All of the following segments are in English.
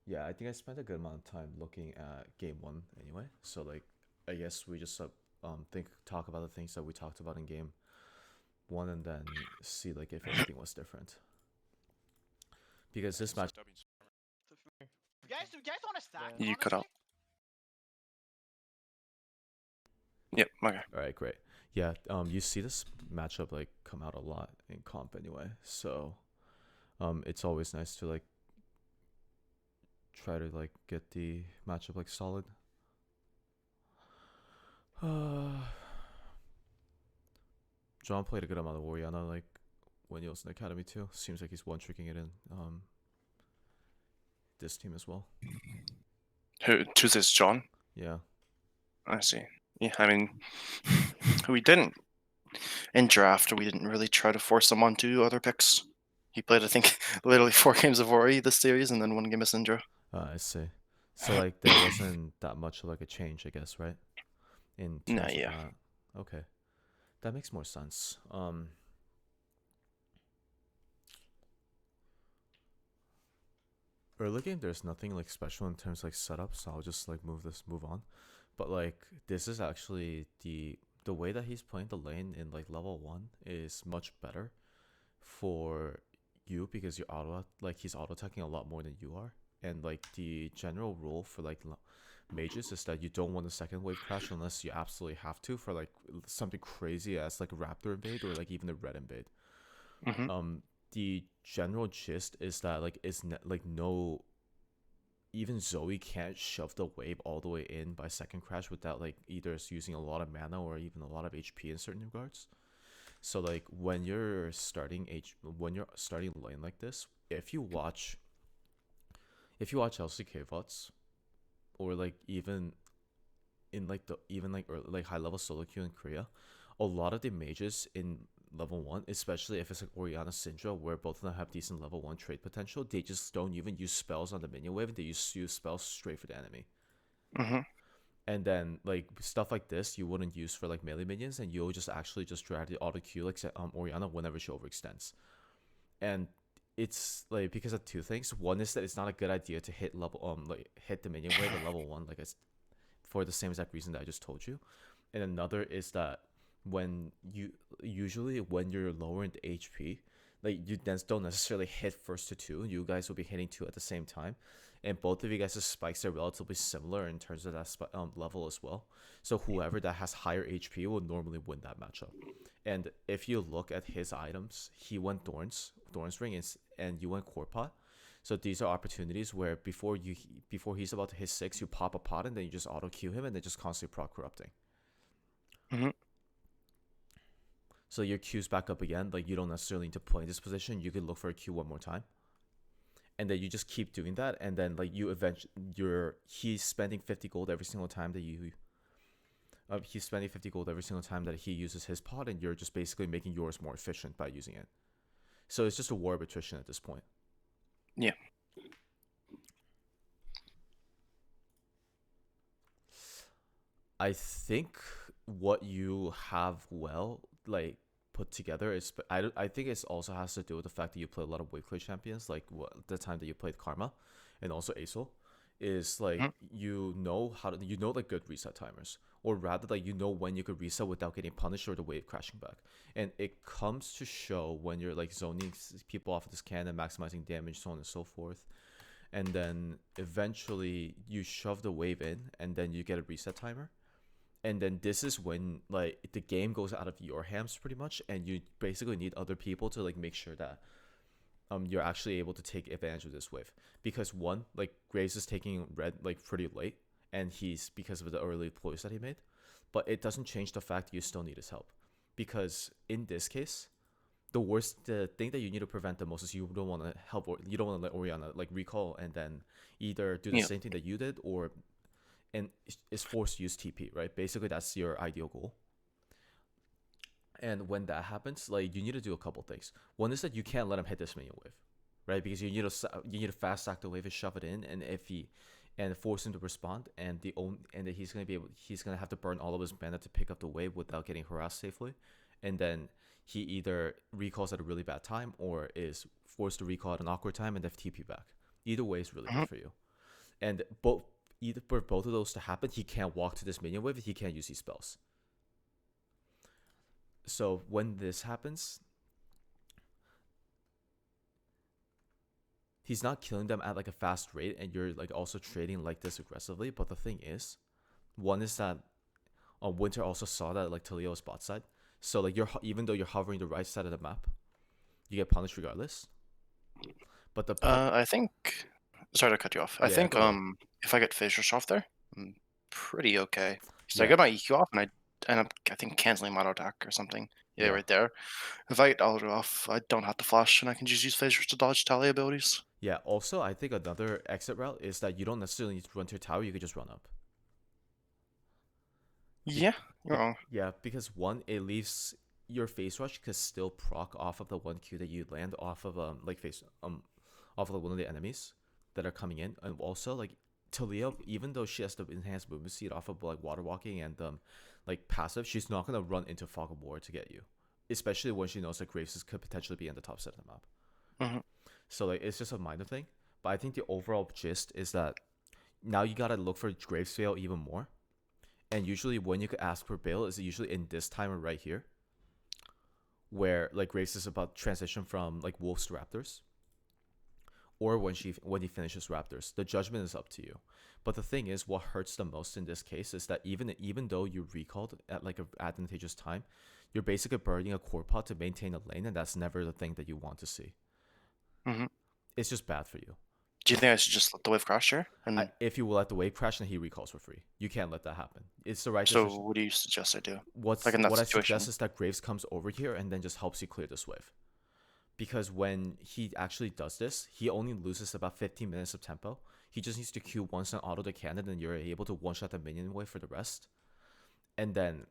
Yeah, I think I spent a good amount of time looking at game one anyway. So like, I guess we just talk about the things that we talked about in game one, and then see like if anything was different. Because this match. You guys want to stack, You cut honestly? out. Yep. Okay. All right, great. Yeah, you see this matchup like come out a lot in comp anyway. So, it's always nice to like try to like get the matchup like solid. John played a good amount of Oriana like when he was in the academy too. Seems like he's one tricking it in this team as well. Who chooses John? Yeah. I see. Yeah, I mean, we didn't in draft. We didn't really try to force him onto other picks. He played, I think, literally 4 games of Ori this series, and then 1 game of Syndra. I see. So like there wasn't that much of like a change, I guess, right? In terms Nah, of yeah. that. Okay. That makes more sense. Early game there's nothing like special in terms of like setup, so I'll just like move on. But like this is actually the way that he's playing the lane in like level 1 is much better for you because you're he's auto attacking a lot more than you are. And like the general rule for like mages is that you don't want a second wave crash unless you absolutely have to for like something crazy as like a raptor invade or like even a red invade. Mm-hmm. The general gist is that like like no, even Zoe can't shove the wave all the way in by second crash without like either using a lot of mana or even a lot of HP in certain regards. So like when you're starting lane like this, if you watch LCK VODs or like even in like the even like or like high level solo queue in Korea, a lot of the mages in level 1, especially if it's like Oriana Syndra where both of them have decent level 1 trade potential, they just don't even use spells on the minion wave, they use spells straight for the enemy. Mm-hmm. And then like stuff like this you wouldn't use for like melee minions, and you'll just actually just drag the auto Q like Oriana whenever she overextends. And it's like because of two things. One is that it's not a good idea to hit the minion wave at level 1 like it's for the same exact reason that I just told you. And another is that when you're lower in the HP, like you then don't necessarily hit first to two. You guys will be hitting two at the same time, and both of you guys' spikes are relatively similar in terms of that level as well. So whoever that has higher HP will normally win that matchup. And if you look at his items, he went Thorns Ring, and you went Core Pot. So these are opportunities where before he's about to hit 6, you pop a pot and then you just auto Q him and then just constantly proc corrupting. Mm-hmm. So your Q's back up again. Like you don't necessarily need to play in this position. You could look for a Q one more time, and then you just keep doing that. And then like he's spending 50 gold every single time that he's spending 50 gold every single time that he uses his pot, and you're just basically making yours more efficient by using it. So it's just a war of attrition at this point. Yeah. I think what you have like put together is I think it also has to do with the fact that you play a lot of wave clear champions, like the time that you played Karma and also Aesol, is like Mm-hmm. you know like good reset timers, or rather like you know when you could reset without getting punished or the wave crashing back. And it comes to show when you're like zoning people off of this cannon, maximizing damage, so on and so forth. And then eventually you shove the wave in and then you get a reset timer, and then this is when like the game goes out of your hands pretty much, and you basically need other people to like make sure that you're actually able to take advantage of this wave. Because one, like Graves is taking red like pretty late, and he's because of the early ploys that he made, but it doesn't change the fact that you still need his help. Because in this case, the thing that you need to prevent the most is you don't want to help, or you don't want to let Oriana like recall and then either do the Yeah. same thing that you did, or and is forced to use TP, right? Basically, that's your ideal goal. And when that happens, like you need to do a couple things. One is that you can't let him hit this minion wave, right? Because you need to fast stack the wave and shove it in, and if he and force him to respond, and that he's gonna have to burn all of his mana to pick up the wave without getting harassed safely, and then he either recalls at a really bad time or is forced to recall at an awkward time and then TP back. Either way is really Mm-hmm. good for you. And both either for both of those to happen, he can't walk to this minion wave. He can't use these spells. So when this happens, he's not killing them at like a fast rate, and you're like also trading like this aggressively. But the thing is, one is that Winter also saw that like Talio was bot side, so like even though you're hovering the right side of the map, you get punished regardless. But I think. Sorry to cut you off. I yeah, think go ahead. if I get Fissures off there, I'm pretty okay. So I Yeah, get my EQ off, and I end up I think canceling my auto attack or something. Yeah, yeah, right there. If I get auto off, I don't have to flash, and I can just use Fissures to dodge tally abilities. yeah. Also, I think another exit route is that you don't necessarily need to run to your tower. You could just run up. Be- Yeah, you're wrong. yeah, because one, it leaves your face rush could still proc off of the 1Q that you land off of like face off of one of the enemies that are coming in, and also like Talia, even though she has the enhanced movement speed off of like water walking and like passive, she's not gonna run into Fog of War to get you, especially when she knows that Graves could potentially be in the top set of the map. Hmm. So like it's just a minor thing, but I think the overall gist is that now you gotta look for Graves fail even more. And usually when you could ask for bail is usually in this timer right here, where like Graves is about transition from like wolves to raptors, or when he finishes raptors. The judgment is up to you. But the thing is, what hurts the most in this case is that even though you recalled at like an advantageous time, you're basically burning a core pot to maintain a lane, and that's never the thing that you want to see. Hmm. It's just bad for you. Do you think I should just let the wave crash here? And If you will let the wave crash and he recalls for free, you can't let that happen. It's the right so, decision. what do you suggest I do? Like in that What I suggest situation? is that Graves comes over here and then just helps you clear this wave. Because when he actually does this, he only loses about 15 minutes of tempo. He just needs to Q once and auto the cannon, and you're able to one shot the minion wave for the rest. And then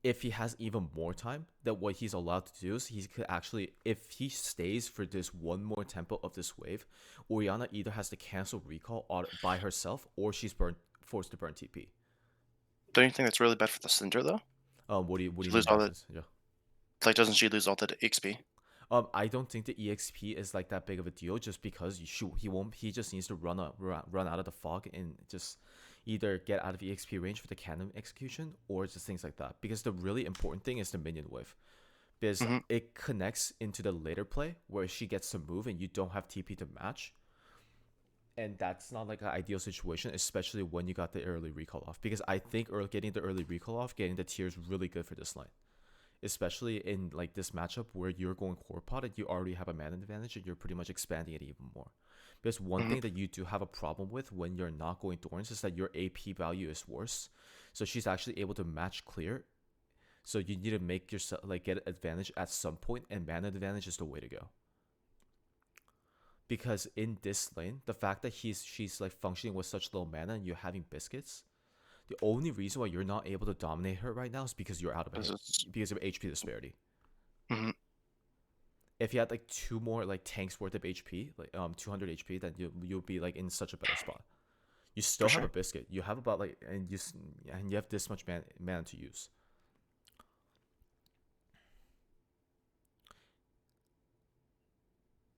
if he has even more time, then what he's allowed to do is he could actually, if he stays for this one more tempo of this wave, Oriana either has to cancel recall by herself, or she's forced to burn TP. Don't you think that's really bad for the Cinder though? What do She you mean lose by all the this? Yeah. doesn't she lose all the XP? I don't think the EXP is like that big of a deal, just because he won't. He just needs to run out of the fog and just either get out of EXP range for the cannon execution, or just things like that. Because the really important thing is the minion wave, because Hmm. it connects into the later play where she gets to move and you don't have TP to match. And that's not like an ideal situation, especially when you got the early recall off. Because I think getting the early recall off, getting the tier is really good for this line, especially in like this matchup where you're going core pot and you already have a mana advantage and you're pretty much expanding it even more. Because one Hmm. thing that you do have a problem with when you're not going Thorns is that your AP value is worse. So she's actually able to match clear. So you need to make yourself like get advantage at some point, and mana advantage is the way to go. Because in this lane, the fact that she's like functioning with such low mana and you're having biscuits, the only reason why you're not able to dominate her right now is because you're out of a hit, because of HP disparity. Hmm. If you had like two more like tanks worth of HP, like 200 HP, then you'll be like in such a better spot. You For still have a sure. biscuit. You have about like and you have this much mana to use.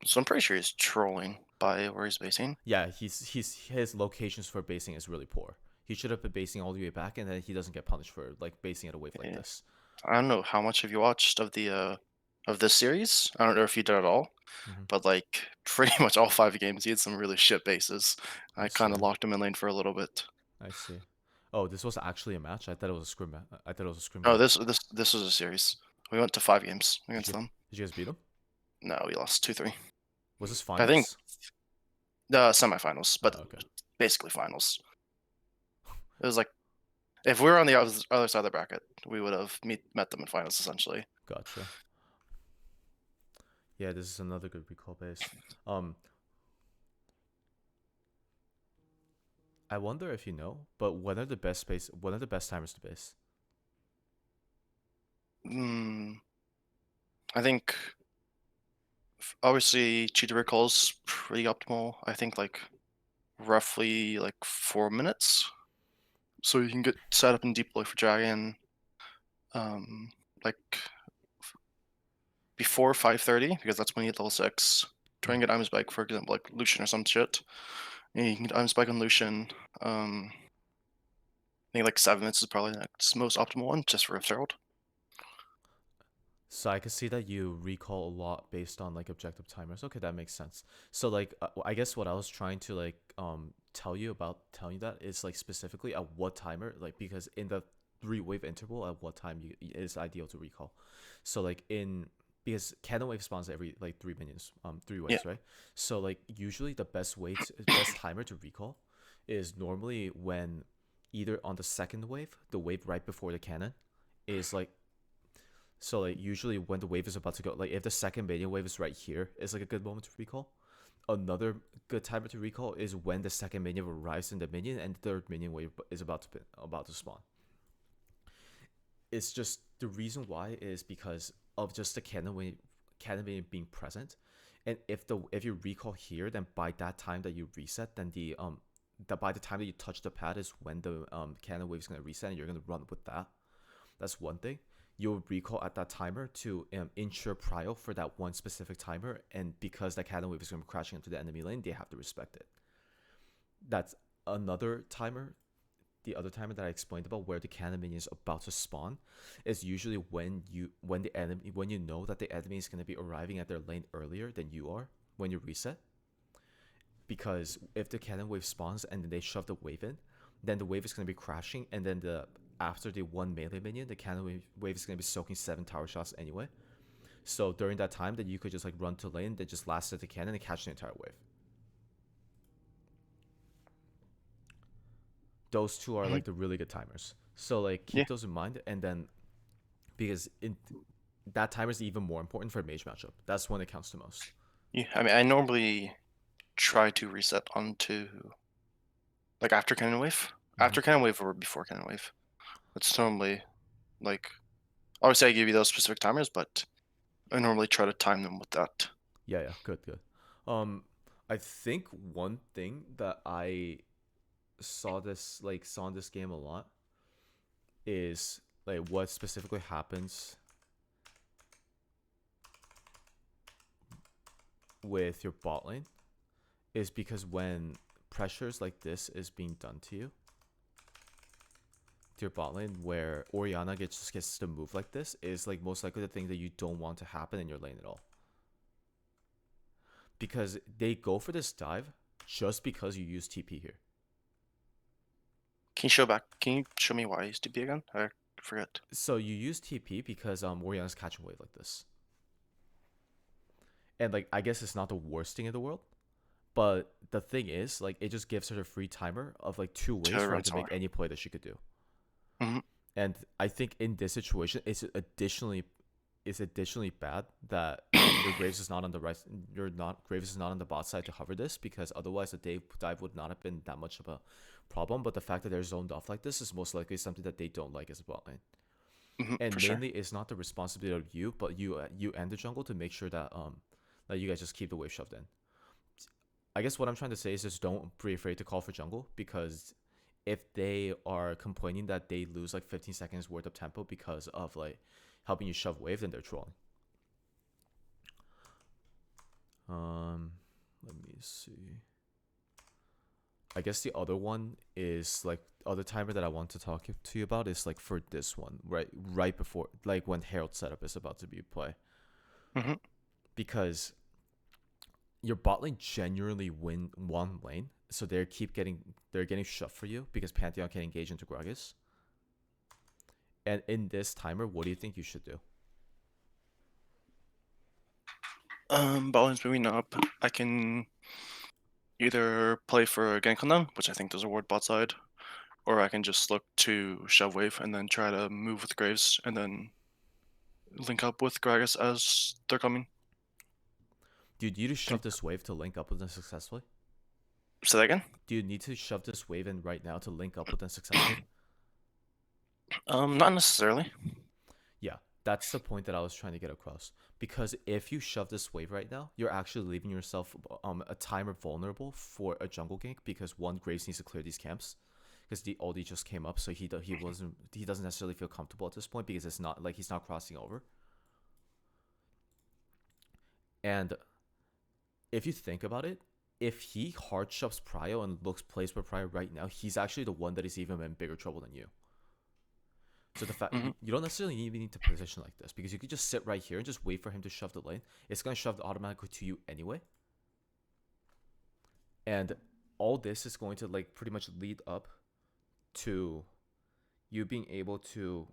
So I'm pretty sure he's trolling by where he's basing. Yeah, his locations for basing is really poor. He should have been basing all the way back, and then he doesn't get punished for like basing at a wave like Yeah. this. I don't know how much have you watched of this series. I don't know if you did at all, Hmm. but like pretty much all 5 games, he had some really shit bases. I I kind see. of locked him in lane for a little bit. I see. Oh, this was actually a match. I thought it was a scrim. I thought it was a scrim No, game. this was a series. We went to 5 games Did against you them. did you guys beat him? No, we lost 2-3. Was this I think finals? the semifinals, but Okay. basically finals. It was like if we were on the other side of the bracket, we would have met them in finals essentially. Gotcha. Yeah, this is another good recall base. Um, I wonder if you know, but when are the best base? When are the best timers to base? Mm, I think obviously cheater recall's pretty optimal. I think like roughly like 4 minutes, so you can get set up in deploy for dragon. Um, like before 5:30 because that's when you hit level 6. Try and get Imus Bike, for example, like Lucian or some shit. Yeah, you can item spike on Lucian. I think like 7 minutes is probably the next most optimal one, just for Rift Herald. So I can see that you recall a lot based on like objective timers. Okay, that makes sense. So like I guess what I was trying to like tell you about telling you that is like specifically at what timer, like because in the 3 wave interval at what time you is ideal to recall. So like in because cannon wave spawns every like 3 minions, 3 waves, Yeah. right? So like usually the best timer to recall is normally when either on the second wave, the wave right before the cannon, is like so like usually when the wave is about to go, like if the second minion wave is right here, is like a good moment to recall. Another good timer to recall is when the second minion arrives in the minion and the third minion wave is about to spawn. It's just the reason why is because of just the cannon minion being present, and if you recall here, then by that time that you reset, then by the time that you touch the pad is when the cannon wave is gonna reset and you're gonna run with that. That's one thing. You'll recall at that timer to ensure prio for that one specific timer, and because that cannon wave is going to be crashing into the enemy lane, they have to respect it. That's another timer. The other timer that I explained about where the cannon minion is about to spawn is usually when you know that the enemy is going to be arriving at their lane earlier than you are when you reset. Because if the cannon wave spawns and then they shove the wave in, then the wave is going to be crashing, and then the after the one melee minion, the cannon wave is going to be soaking 7 tower shots anyway. So during that time, then you could just like run to lane, then just last at the cannon and catch the entire wave. Those two are Mm-hmm. like the really good timers. So like Yeah. keep those in mind, and then because that timer is even more important for a mage matchup. That's when it counts the most. Yeah. I mean, I normally try to reset onto like after Cannon Wave, Mm-hmm. after Cannon Wave or before Cannon Wave. That's normally like obviously I give you those specific timers, but I normally try to time them with that. Yeah, good. Um, I think one thing that I saw in this game a lot is like what specifically happens with your bot lane is because when pressures like this is being done to you, to your bot lane, where Orianna gets to move like this, is like most likely the thing that you don't want to happen in your lane at all. Because they go for this dive just because you use TP here. Can you show back? Can you show me why I used to be again? I forget. So you use TP because Orianna's catching wave like this. And like I guess it's not the worst thing in the world, but the thing is, like, it just gives her a free timer of like 2 ways To for her run to make somewhere. any play that she could do. Mm-hmm. And I think in this situation, it's additionally bad that your Graves is not on the right. Graves is not on the bot side to hover this, because otherwise the dive would not have been that much of a problem. But the fact that they're zoned off like this is most likely something that they don't like as a bot lane. Mm-hmm, And for sure. mainly, it's not the responsibility of you, but you and the jungle to make sure that you guys just keep the wave shoved in. I guess what I'm trying to say is just don't be afraid to call for jungle, because if they are complaining that they lose like 15 seconds worth of tempo because of like helping you shove wave, then they're trolling. Let me see. I guess the other one is like other timer that I want to talk to you about is like for this one, right before like when Herald setup is about to be play, Mm-hmm. because your bot lane genuinely win one lane, so they're getting shoved for you because Pantheon can engage into Gragas. And in this timer, what do you think you should do? Balance moving up. I can either play for gank on them, which I think does a ward bot side, or I can just look to shove wave and then try to move with Graves and then link up with Gragas as they're coming. Do you just shove Think, this wave to link up with them successfully? say that again? Do you need to shove this wave in right now to link up with them successfully? Not necessarily. Yeah, that's the point that I was trying to get across. Because if you shove this wave right now, you're actually leaving yourself a timer vulnerable for a jungle gank, because one, Graves needs to clear these camps because the oldie just came up, so he doesn't necessarily feel comfortable at this point because it's not like he's not crossing over. And if you think about it, if he hard shoves Prio and plays for Prio right now, he's actually the one that is even in bigger trouble than you. So the fact you don't necessarily even need to position like this, because you could just sit right here and just wait for him to shove the lane. It's gonna shove automatically to you anyway. And all this is going to like pretty much lead up to you being able to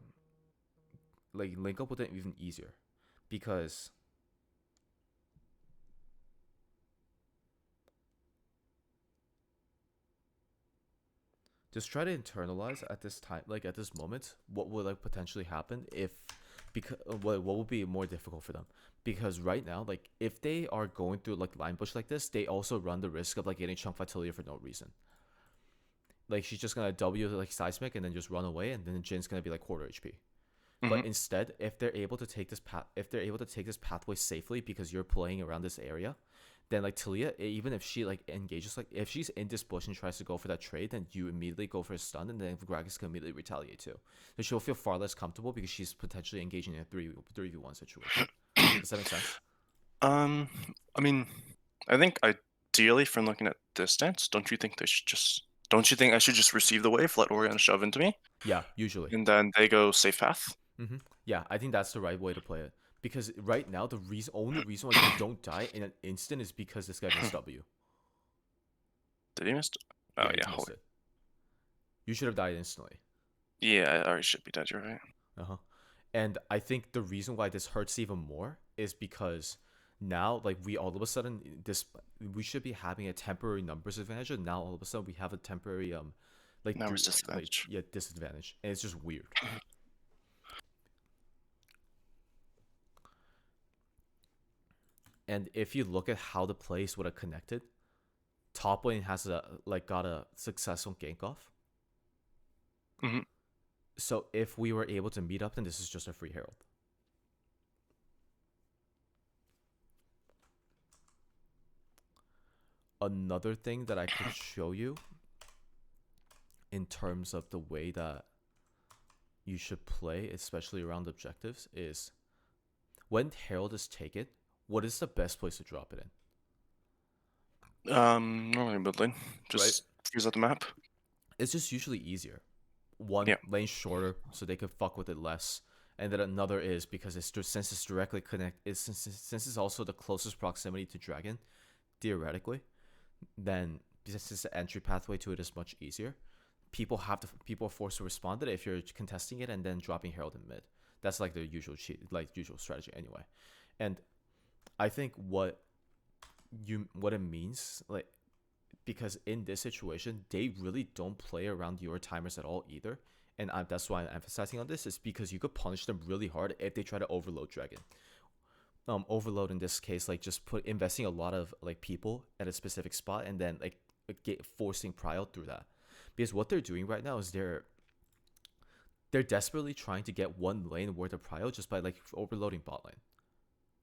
like link up with it even easier, because just try to internalize at this time, like at this moment, what would like potentially happen if, because what would be more difficult for them, because right now, like if they are going through like line push like this, they also run the risk of like getting chunk Vitalia for no reason. Like she's just gonna W like seismic and then just run away, and then Jin's gonna be like quarter HP. But instead, if they're able to take this pathway safely because you're playing around this area, then like Talia, even if she like engages, like if she's in this bush and tries to go for that trade, then you immediately go for a stun, and then Gragas can immediately retaliate too. So she'll feel far less comfortable because she's potentially engaging in a 3v1 situation. Does that make sense? I mean, I think ideally, from looking at this stance, don't you think I should just receive the wave, let Orion shove into me, Yeah, usually. and then they go safe path? Yeah, I think that's the right way to play it. Because right now, the only reason why you don't die in an instant is because this guy missed W. Did he miss? Oh Yeah, he yeah, just missed it. You should have died instantly. yeah, I already should be dead. You're right. And I think the reason why this hurts even more is because now, like, we all of a sudden we should be having a temporary numbers advantage, and now all of a sudden we have a temporary Numbers disadvantage. disadvantage, and it's just weird. And if you look at how the plays would have connected, top lane has got a successful gank off. So if we were able to meet up, then this is just a free herald. Another thing that I could show you in terms of the way that you should play, especially around objectives, is when herald is taken, what is the best place to drop it in? Normally mid lane. Just freeze out the map. It's just usually easier. One, lane shorter, so they could fuck with it less. And then another is because since it's directly connected, since it's also the closest proximity to Dragon, theoretically, then since the entry pathway to it is much easier, people are forced to respond to it if you're contesting it and then dropping herald in mid. That's like the usual strategy anyway. And I think what it means, like, because in this situation they really don't play around your timers at all either, and that's why I'm emphasizing on this, is because you could punish them really hard if they try to overload Dragon. Overload in this case, like just investing a lot of like people at a specific spot and then like forcing Prio through that, because what they're doing right now is they're desperately trying to get one lane worth of Prio just by like overloading bot lane,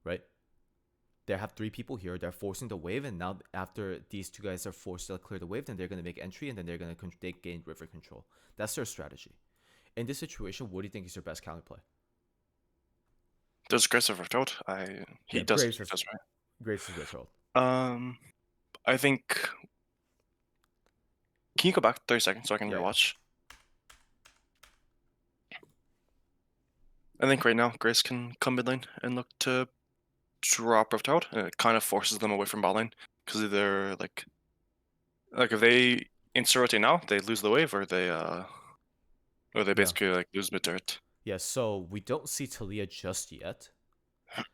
right? They have 3 people here. They're forcing the wave, and now after these 2 guys are forced to clear the wave, then they're going to make entry, and then they're going to gain river control. That's their strategy. In this situation, what do you think is your best counterplay? Does Grace ever told? He does. Graves That's right. Graves is Grace. I think. Can you go back 30 seconds so I can rewatch? I think right now Grace can come mid lane and look to drop Rift Out, and it kind of forces them away from bot lane, because they're like if they insta-rotate now, they lose the wave, or they basically like lose mid turret. Yeah, so we don't see Talia just yet,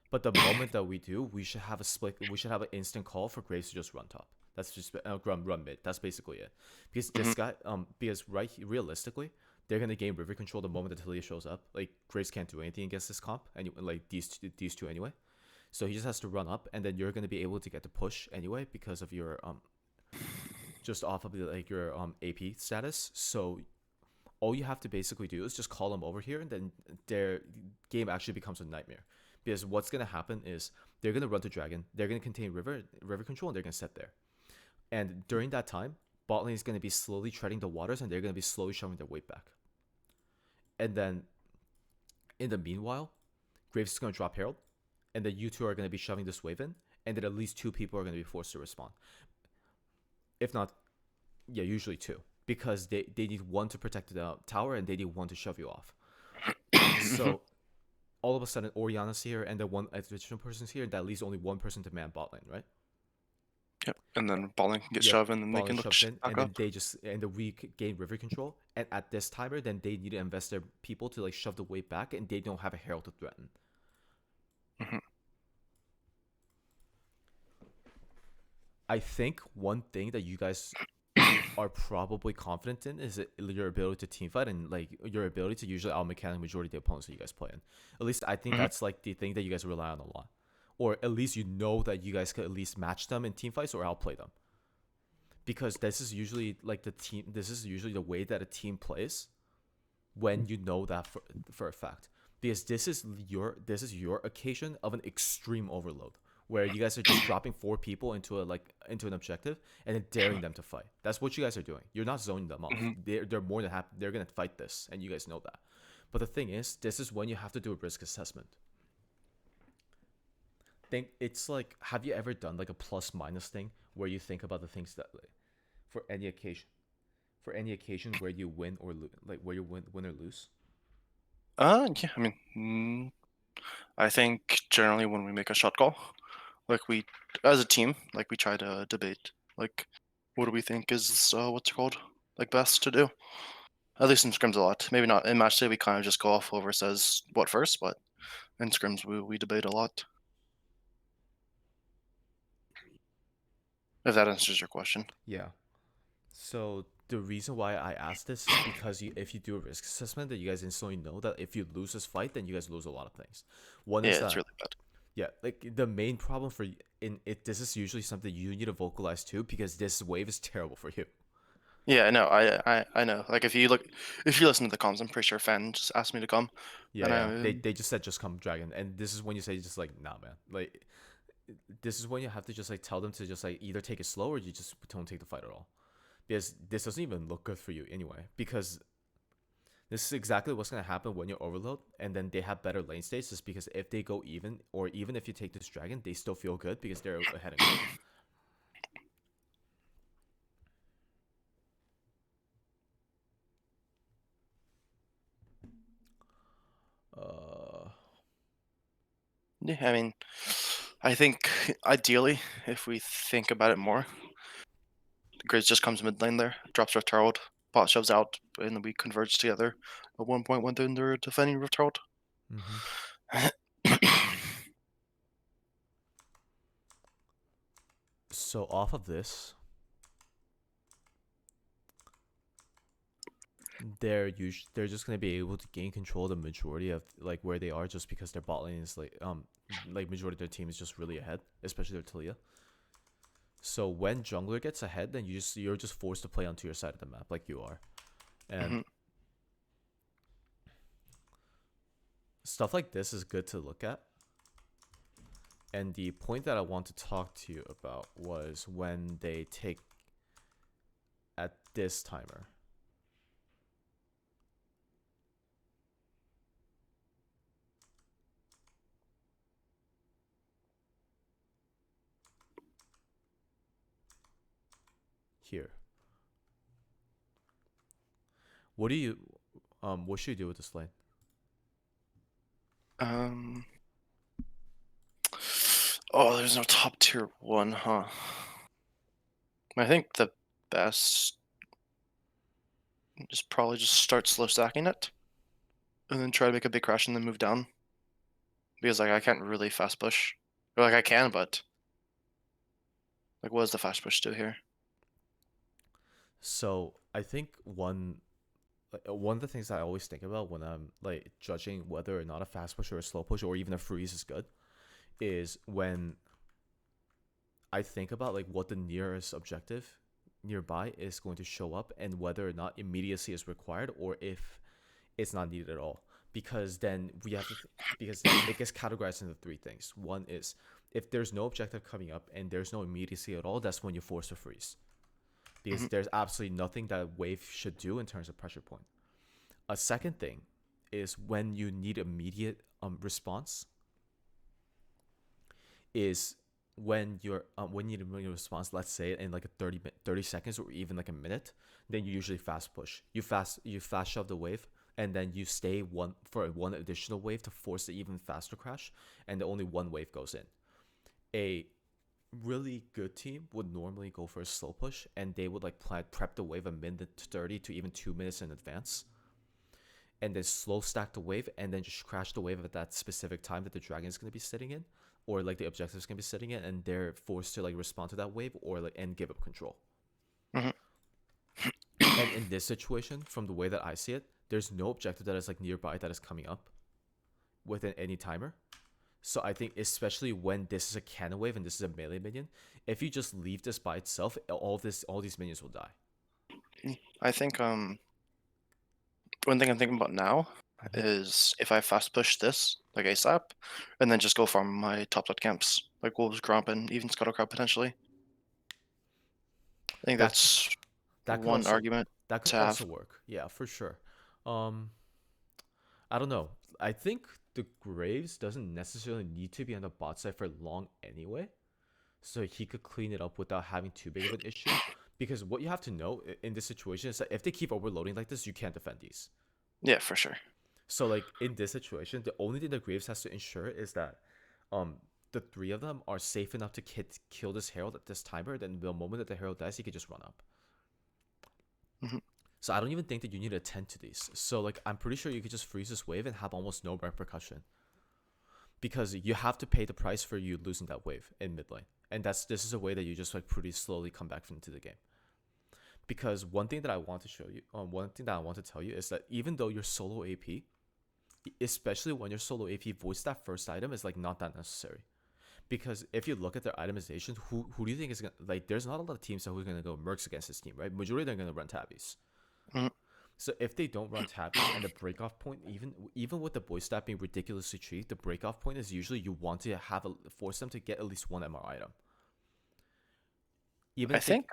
but the moment that we do, we should have a split. We should have an instant call for Graves to just run top. That's just run mid. That's basically it. Because this guy, because realistically, they're gonna gain river control the moment that Talia shows up. Like Graves can't do anything against this comp, and like these two anyway. So he just has to run up, and then you're gonna be able to get the push anyway because of your just off of your AP status. So all you have to basically do is just call them over here, and then their game actually becomes a nightmare. Because what's gonna happen is they're gonna run to Dragon, they're gonna contain river control, and they're gonna set there. And during that time, bot lane is gonna be slowly treading the waters, and they're gonna be slowly shoving their weight back. And then, in the meanwhile, Graves is gonna drop Herald, and then you two are gonna be shoving this wave in, and then at least 2 people are gonna be forced to respond. if not, yeah, usually two, because they need one to protect the tower and they need one to shove you off. So all of a sudden, Oriana's here and the one additional person's here, and that leaves only one person to man bot lane, right? Yep. And then Balling can get Yep, shoved in, and they bot lane can look shoves in, back and up. then they just and the weak gain river control. And at this timer, then they need to invest their people to like shove the wave back, and they don't have a herald to threaten. Hmm. I think one thing that you guys are probably confident in is your ability to teamfight and like your ability to usually out mechanic majority of the opponents that you guys play in. At least I think Hmm. that's like the thing that you guys rely on a lot, or at least you know that you guys could at least match them in team fights or outplay them. Because this is usually like the team. This is usually the way that a team plays when you know that for a fact. Because this is your occasion of an extreme overload where you guys are just dropping four people into an objective and then daring them to fight. That's what you guys are doing. You're not zoning them off. Hmm. They're more than happy. They're gonna fight this, and you guys know that. But the thing is, this is when you have to do a risk assessment. Think it's like, have you ever done like a plus minus thing where you think about the things that like, for any occasion, where you win or like where you win or lose? Yeah. I mean, I think generally when we make a shot call, like we, as a team, like we try to debate, like, what do we think is what's it called, like best to do. At least in scrims a lot. Maybe not in match day. We kind of just go off whoever says what first, but in scrims we debate a lot. If that answers your question. Yeah. So the reason why I asked this is because if you do a risk assessment, that you guys instantly know that if you lose this fight, then you guys lose a lot of things. One Yeah, is it's that, really bad. yeah, like the main problem for in it, this is usually something you need to vocalize too, because this wave is terrible for you. Yeah, no, I know. Like if you listen to the comms, I'm pretty sure Fan just asked me to come, Yeah, and yeah. I They just said just come dragon, and this is when you say just like nah, man. Like this is when you have to just like tell them to just like either take it slow or you just don't take the fight at all, because this doesn't even look good for you anyway. Because this is exactly what's gonna happen when you overload, and then they have better lane states. Just because if they go even, or even if you take this dragon, they still feel good because they're ahead in gold. Uh, yeah, I mean, I think ideally, if we think about it more, Grizz just comes mid lane there, drops Rift Herald, bot shoves out, and then we converge together at one point when they're defending Rift Herald. mm-hmm. So off of this, they're just gonna be able to gain control of the majority of like where they are, just because their bot lane is like majority of their team is just really ahead, especially their Talia. So when jungler gets ahead, then you're just forced to play onto your side of the map like you are, and Hmm. stuff like this is good to look at. And the point that I want to talk to you about was when they take at this timer. Here. What do you what should you do with this lane? Um. Oh, there's no top tier one, huh? I think the best is probably just start slow stacking it, and then try to make a big crash and then move down. Because like I can't really fast push, or like I can, but like what does the fast push do here? So I think one of the things that I always think about when I'm like judging whether or not a fast push or a slow push or even a freeze is good is when I think about like what the nearest objective nearby is going to show up and whether or not immediacy is required or if it's not needed at all. Because then we have to because then it gets categorized into three things. One is if there's no objective coming up and there's no immediacy at all, that's when you force a freeze. Because Hmm. there's absolutely nothing that wave should do in terms of pressure point. A second thing is when you need immediate response is when you need a response, let's say in like a 30 seconds or even like a minute, then you usually fast push. You fast shove the wave, and then you stay one additional wave to force the even faster crash, and the only one wave goes in. A really good team would normally go for a slow push, and they would like prep the wave a minute 30 to even 2 minutes in advance, and then slow stack the wave, and then just crash the wave at that specific time that the dragon is going to be sitting in, or like the objective is going to be sitting in, and they're forced to like respond to that wave or like and give up control. Hmm. And in this situation, from the way that I see it, there's no objective that is like nearby that is coming up within any timer. So I think especially when this is a cannon wave and this is a melee minion, if you just leave this by itself, all these minions will die. I think one thing I'm thinking about now Mm-hmm. is if I fast push this like ASAP, and then just go farm my top left camps like Wolves, Gromp, and even Scuttlecrab potentially. I think That that's that could one also argument that could to also have. work. Yeah, for sure. Um, I don't know. I think the Graves doesn't necessarily need to be on the bot side for long anyway, so he could clean it up without having too big of an issue. Because what you have to know in this situation is that if they keep overloading like this, you can't defend these. Yeah, for sure. So like in this situation, the only thing that Graves has to ensure is that um the three of them are safe enough to kill this Herald at this timer. Then the moment that the Herald dies, he can just run up. Hmm. So I don't even think that you need to attend to these. So like I'm pretty sure you could just freeze this wave and have almost no repercussion, because you have to pay the price for you losing that wave in mid lane, and this is a way that you just like pretty slowly come back into the game. Because one thing that I want to show you, one thing that I want to tell you is that even though you're solo AP, especially when you're solo AP, voice that first item is like not that necessary. Because if you look at their itemization, who do you think is gonna like? There's not a lot of teams that who's gonna go mercs against this team, right? Majority they're gonna run tabbies. Hmm. So if they don't run tabbies and the breakoff point, even with the voice stat being ridiculously cheap, the breakoff point is usually you want to force them to get at least one MR item. Even I if they think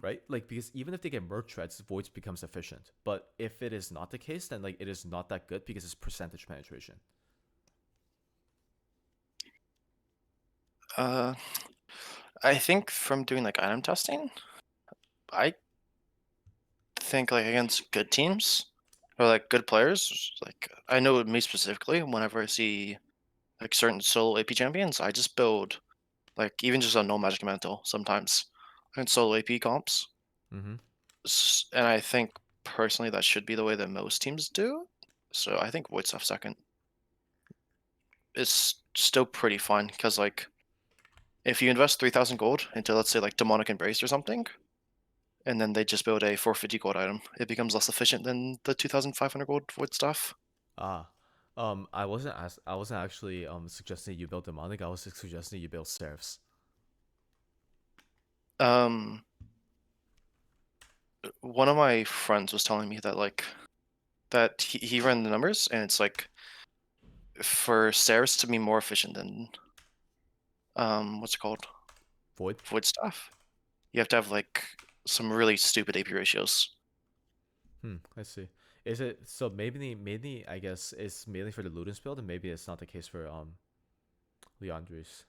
right? Like because even if they get merc treads, voids becomes efficient. But if it is not the case, then like it is not that good because it's percentage penetration. uh I think from doing like item testing, I think like against good teams or like good players, like I know me specifically, whenever I see like certain solo AP champions, I just build like even just a no magic mantle sometimes in solo AP comps. Mm-hmm. And I think personally that should be the way that most teams do. So I think Void Stuff second is still pretty fun because like if you invest 3,000 gold into let's say like Demonic Embrace or something, and then they just build a 450 gold item, it becomes less efficient than the 2,500 gold Void Stuff. Ah. I wasn't actually suggesting you build demonic. I was suggesting you build serfs. Um, one of my friends was telling me that like that he ran the numbers and it's like for Saris to be more efficient than what's it called, Void. Void Stuff, you have to have like some really stupid AP ratios. I see. Is it so? Maybe I guess it's mainly for the Ludens build, and maybe it's not the case for Leandri's.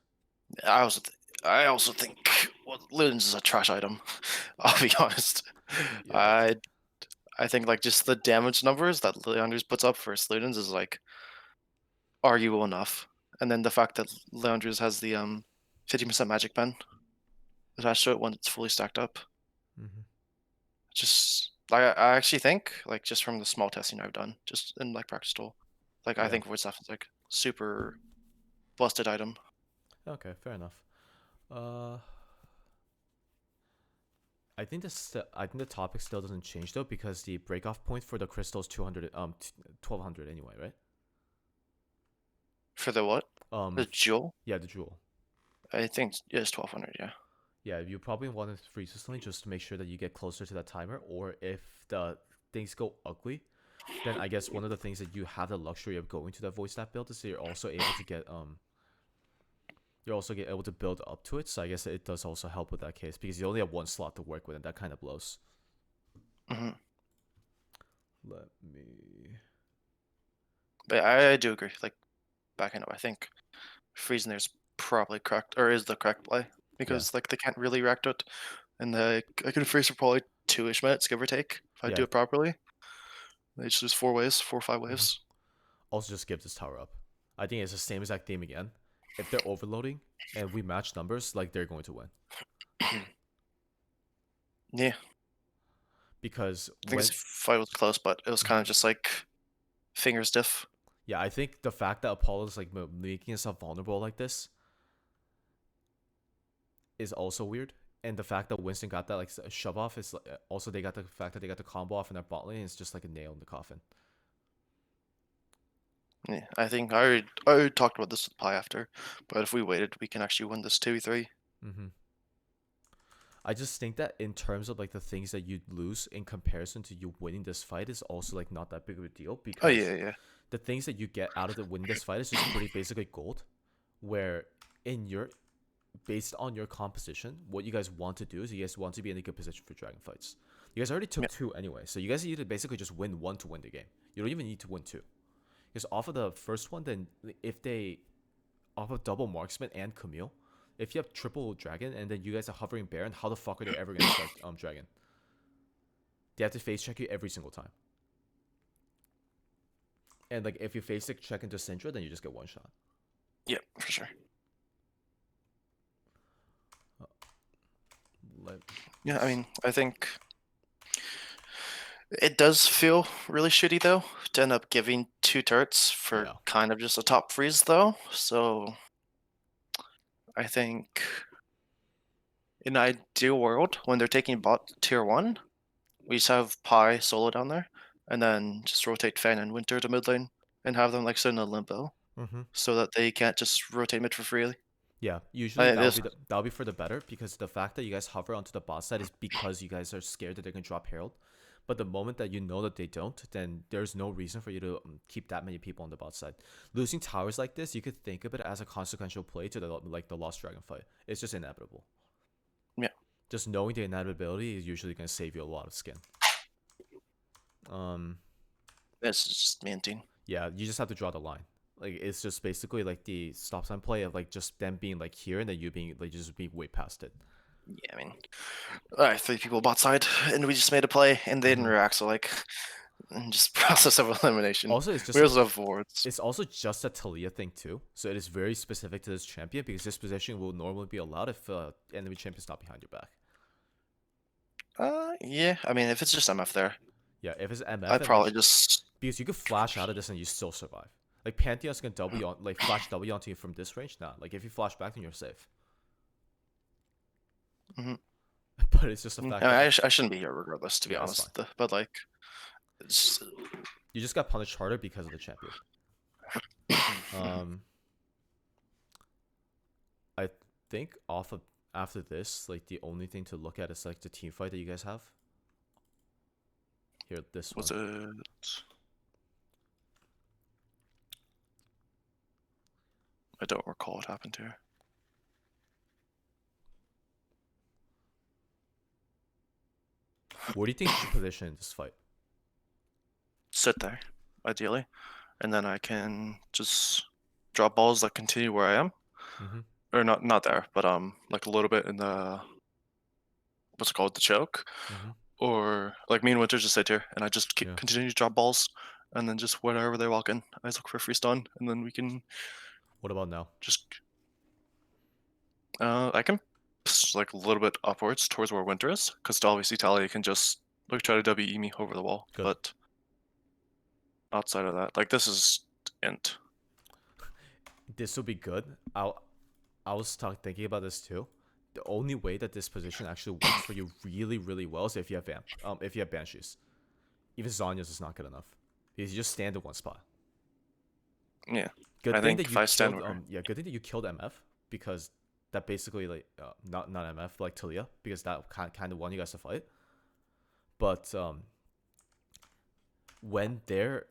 I also I also think well, Ludens is a trash item. I'll be honest. Yeah, that's I I think like just the damage numbers that Leandris puts up for Ludens is like arguable enough, and then the fact that Leandris has the 50% magic pen attached to it when it's fully stacked up. mm-hmm. Just I actually think like just from the small testing I've done, just in like practice tool, like I Yeah. think Void Staff is like super busted item. Okay, fair enough. Uh, I think the topic still doesn't change though because the breakoff point for the crystal is 200 1200 anyway, right? For the what? Um, The jewel? yeah, the jewel. I think it is 1,200. Yeah. Yeah, you probably want to freeze this lane just to make sure that you get closer to that timer, or if the things go ugly, then I guess one of the things that you have the luxury of going to that voice snap build is that you're also get able to build up to it. So I guess it does also help with that case because you only have one slot to work with, and that kind of blows. Hmm. Let me. But I do agree. Like backing up, I think freezing there's probably correct, or is the correct play, because like they can't really react to it, and I can freeze for probably 2-ish minutes, give or take, if I do Yeah. it properly. They just lose 4 waves, 4 or 5 Hmm. waves. Also, just give this tower up. I think it's the same exact game again. If they're overloading and we match numbers, like they're going to win. Yeah, Because I think when this fight was close, but it was kind of just like fingers diff. yeah, I think the fact that Apollo's like making himself vulnerable like this is also weird. And the fact that Winston got that like shove off is also they got the fact that they got the combo off in their bot lane is just like a nail in the coffin. Yeah, I think I already talked about this with Pi after, but if we waited, we can actually win this 2v3. Mm-hmm. I just think that in terms of like the things that you'd lose in comparison to you winning this fight is also like not that big of a deal Oh because yeah, yeah. the things that you get out of the winning this fight is just pretty basically gold. Where in your based on your composition, what you guys want to do is you guys want to be in a good position for dragon fights. You guys already took Yeah. 2 anyway, so you guys need to basically just win 1 to win the game. You don't even need to win 2. Because off of the first one, then if they off of double marksman and Camille, if you have triple dragon and then you guys are hovering Baron, how the fuck are they ever gonna strike dragon? They have to face check you every single time. And like if you face check into Syndra, then you just get one shot. Yeah, for sure. Like, Yeah, I mean, I think it does feel really shitty though to end up giving 2 turrets for yeah. kind of just a top freeze though. So I think in an ideal world, when they're taking bot tier 1, we just have Pi solo down there, and then just rotate Fan and Winter to mid lane, and have them like sit in a limbo, Mm-hmm. so that they can't just rotate mid for free. Yeah, usually This, that'll be for the better because the fact that you guys hover onto the bot side is because you guys are scared that they're gonna drop Herald. But the moment that you know that they don't, then there's no reason for you to keep that many people on the bot side. Losing towers like this, you could think of it as a consequential play to the Lost Dragon fight. It's just inevitable. yeah, Just knowing the inevitability is usually gonna save you a lot of skin. it's just minting. Yeah, you just have to draw the line. Like it's just basically like the stop sign play of like just them being like here and then you being like just being way past it. Yeah, I mean, 3 people bot side, and we just made a play, and they didn't Mhm. react. So like, just process of elimination. Also, it's just We a, also have wards. it's also just a Talia thing too. So it is very specific to this champion because this position will normally be allowed if enemy champion's not behind your back. Yeah. I mean, if it's just MF there, Yeah, if it's MF I'd and then probably just. because you could flash out of this and you still survive. Like Pantheon's gonna W on like flash W onto you from this range. Nah, like if you flash back, then you're safe. Mhm. But it's just the I mean, fact I, that I shouldn't be here regardless, to be yeah, it's honest. fine. But like, it's, You just got punished harder because of the champion. Um, I think off of after this, like the only thing to look at is like the team fight that you guys have. Here, this one. what's it? I don't recall what happened here. Where do you think you should position in this fight? Sit there, ideally, and then I can just drop balls that continue where I am, Mm-hmm. or not there, but like a little bit in the what's it called, the choke, Mm-hmm. or like me and Winter just sit here, and I just Yeah. continue to drop balls, and then just wherever they walk in, I just look for free stun, and then we can What about now? just I can like a little bit upwards towards where Winter is, because obviously Talia can just like try to WE me over the wall, Good. but outside of that, like this is int. This will be good. I was thinking about this too. The only way that this position actually works for you really, really well is if you have if you have banshees. Even Zonya's is not good enough because you just stand in one spot. Yeah, Good I thing think that if you I stand killed where yeah, good thing that you killed MF because that basically like not MF like Talia because that kind of won you guys to fight. But when they're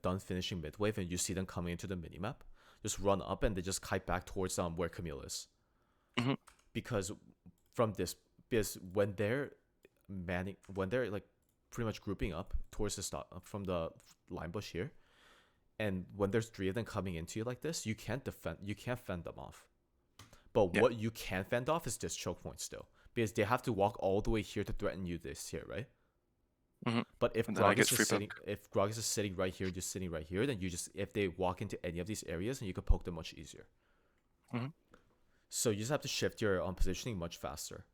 done finishing mid wave and you see them coming into the minimap, just run up and they just kite back towards where Camille is. Mhm. Because from this because when they're like pretty much grouping up towards the stop from the line bush here, And when there's 3 of them coming into you like this, you can't fend them off. But Yeah. what you can fend off is this choke point still, because they have to walk all the way here to threaten you this here, right? Mm-hmm. But if And then I get Gragas free is sitting, poke. if Gragas is sitting right here, just sitting right here, then if they walk into any of these areas, then you can poke them much easier. Mm-hmm. So you just have to shift your positioning much faster.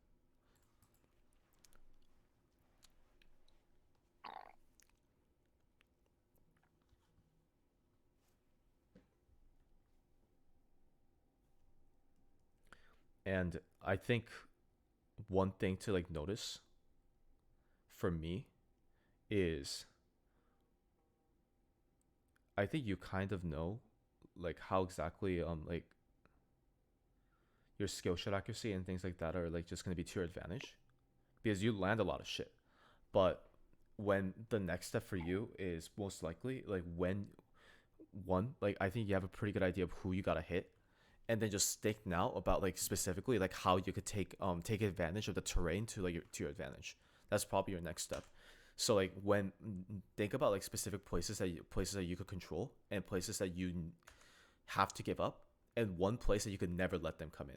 And I think one thing to like notice for me is I think you kind of know like how exactly like your skill shot accuracy and things like that are like just gonna be to your advantage, because you land a lot of shit. But when the next step for you is most likely like when one, like I think you have a pretty good idea of who you gotta hit, and then just think now about like specifically like how you could take advantage of the terrain to like to your advantage. That's probably your next step. So like when think about like specific places that you could control and places that you have to give up, and one place that you could never let them come in,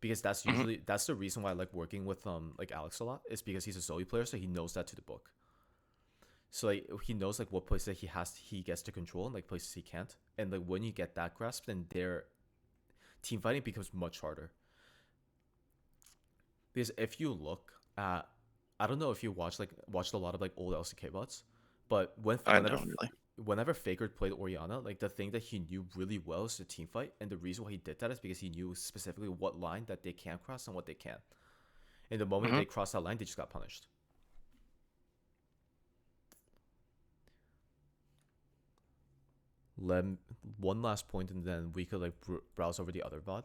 because Mm-hmm. that's the reason why I like working with like Alex a lot, is because he's a Zoe player, so he knows that to the book. So like he knows like what places that he gets to control and like places he can't, and like when you get that grasp, then their team fighting becomes much harder. Because if you look at, I don't know if you watched a lot of like old LCK bots, but I don't really. whenever Faker played Oriana, like the thing that he knew really well is the team fight, and the reason why he did that is because he knew specifically what line that they can cross and what they can't. And the moment Mm-hmm. they crossed that line, they just got punished. Let One last point, and then we could like browse over the other VOD.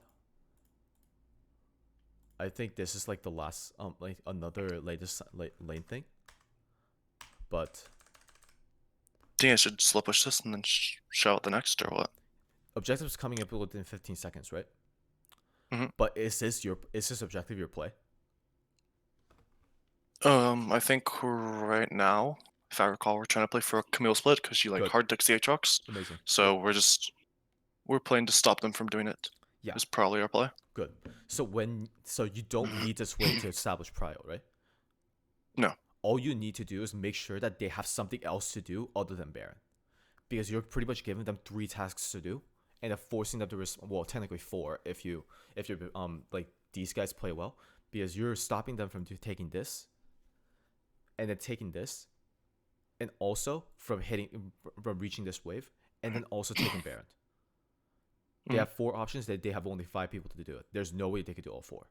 I think this is like the last like another latest lane thing, but Do you think I should slow push this and then show out the next, or what? objectives coming up within 15 seconds, right? Mm-hmm. But is this objective your play? I think right now, if I recall, we're trying to play for a Camille split because you like Good, hard took CH rocks. amazing. So we're playing to stop them from doing it. Yeah, Is probably our play. good. So you don't need this wave to establish prio, right? No. All you need to do is make sure that they have something else to do other than Baron, because you're pretty much giving them 3 tasks to do, and forcing them to well, technically 4 if you're like these guys play well, because you're stopping them from taking this, and then taking this, and also from reaching this wave, and then also taking Baron. They have 4 options that they have only 5 people to do it. There's no way they could do all 4.